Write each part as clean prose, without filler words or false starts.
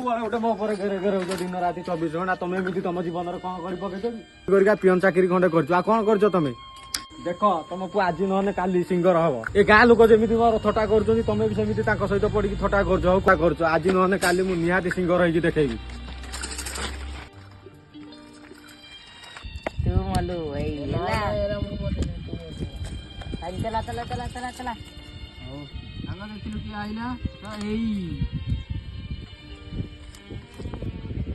ସବୁବେଳେ ଗୋଟେ ମୋ ଉପରେ ଘେରେ ଘେରେ ହଉଛ ଦିନ ରାତି 24 ଘଣ୍ଟା। ତମେ ଏମିତି ତମ ଜୀବନରେ କଣ କରି ପକେଇଛ କରିକା ପିଅନ ଚାକିରି ଖଣ୍ଡେ କରିଛ। ଆଉ କଣ କରିଛ ତମେ? ଦେଖ ତମ ପୁଅ ଆଜି ନହେଲେ କାଲି ସିଙ୍ଗର ହବ। ଏ ଗାଁ ଲୋକ ଯେମିତି ମୋର ଥଟା କରୁଛନ୍ତି ତମେ ବି ସେମିତି ତାଙ୍କ ସହିତ ପଡିକି ଥଟା କରୁଛ। ହଉ କା କରୁଛ ଆଜି ନହେଲେ କାଲି ମୁଁ ନିହାତି ସିଙ୍ଗର ହେଇକି ଦେଖେଇବି। ତୁ ମଲୁ ଏଇ ଚଲା ଚଲା ଚଲା ଚଲା ଚଲା। ହଉ ସାଙ୍ଗ ଦେଖିଲୁ କିଏ ଆଇଲା? ଏଇ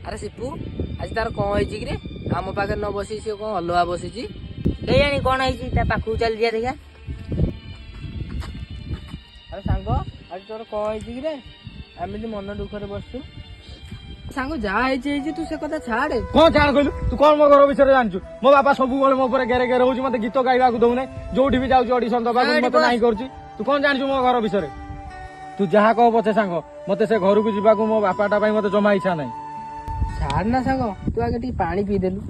ଆରେ ସିପୁ ଆଜି ତାର କଣ ହେଇଛି କିରେ? ଆମ ପାଖରେ ନ ବସି ସିଏ କଣ ଅଲଗା ବସିଛି? କେଜାଣି କଣ ହେଇଛି ତା ପାଖକୁ ଚାଲି ଯିବା ଦେଖିଆ। ଆରେ ସାଙ୍ଗ ଆଜି ତୋର କଣ ହେଇଛି କିରେ? ଏମିତି ମନ ଦୁଃଖରେ ବସିଛୁ। ସାଙ୍ଗ ଯାହା ହେଇଛି ହେଇଛି ତୁ ସେ କଥା ଛାଡେ। କଣ ଛାଡ କହିଲୁ? ତୁ କଣ ମୋ ଘର ବିଷୟରେ ଜାଣିଛୁ? ମୋ ବାପା ସବୁବେଳେ ମୋ ଉପରେ ଗେରେ ଗେରେ ହଉଛି, ମତେ ଗୀତ ଗାଇବାକୁ ଦଉନାହିଁ। ଯୋଉଠି ବି ଯାଉଛି ଅଡିସନ ଦବାକୁ ମତେ ନାହିଁ କରୁଛି। ତୁ କଣ ଜାଣିଛୁ ମୋ ଘର ବିଷୟରେ? ତୁ ଯାହା କହ ପଛେ ସାଙ୍ଗ, ମତେ ସେ ଘରକୁ ଯିବାକୁ ମୋ ବାପାଟା ପାଇଁ ମତେ ଜମା ଇଚ୍ଛା ନାହିଁ। ଛାଡ ନା ସାଙ୍ଗ, ତୁ ଆଗେ ଟିକେ ପାଣି ପିଇଦେଲୁ।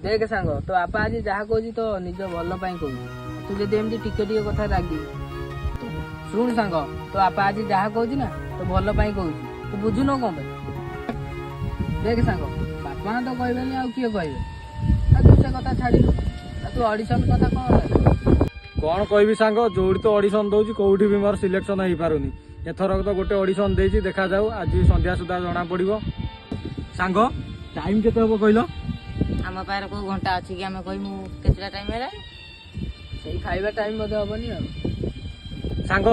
ଦେଖ ସାଙ୍ଗ, ତୋ ବାପା ଆଜି ଯାହା କହୁଛି ତ ନିଜ ଭଲ ପାଇଁ କହୁଛି। ତୁ ଯଦି ଏମିତି ଟିକେ ଟିକେ କଥା ରାଗିବୁ। ଶୁଣ ସାଙ୍ଗ, ତୋ ବାପା ଆଜି ଯାହା କହୁଛି ନା ତୋ ଭଲ ପାଇଁ କହୁଛି। ତୁ ବୁଝୁନୁ କଣ ପାଇଁ? ଦେଖ ସାଙ୍ଗ, ବାପା ତ କହିବେନି ଆଉ କିଏ କହିବେ? ଆଉ ତୁ ସେ କଥା ଛାଡିଲୁ। ଆଉ ତୁ ଅଡିସନ କଥା କଣ ହେଲା? କଣ କହିବି ସାଙ୍ଗ, ଯୋଉଠି ତ ଅଡିସନ ଦଉଛି କୋଉଠି ବି ମୋର ସିଲେକ୍ସନ ହେଇପାରୁନି। ଏଥରକ ତ ଗୋଟେ ଅଡିସନ ଦେଇଛି, ଦେଖାଯାଉ ଆଜି ସନ୍ଧ୍ୟା ସୁଦ୍ଧା ଜଣା ପଡିବ। ସାଙ୍ଗ ଟାଇମ କେତେ ହବ କହିଲ? ଆମ ପାଖରେ କୋଉ ଘଣ୍ଟା ଅଛି କି ଆମେ କହିମୁ କେତେଟା ଟାଇମ ହେଲାଣି? ସେଇ ଖାଇବା ଟାଇମ ବୋଧେ ହବନି ଆଉ। ସାଙ୍ଗ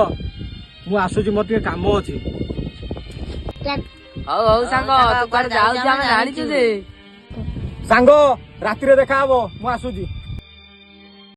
ମୁଁ ଆସୁଛି, ମୋର ଟିକେ କାମ ଅଛି। ହଉ ହଉ ସାଙ୍ଗ, ତୁ କୁଆଡେ ଯାଉଛୁ ଆମେ ଜାଣିଛୁ ଯେ। ସାଙ୍ଗ ରାତିରେ ଦେଖାହବ, ମୁଁ ଆସୁଛି।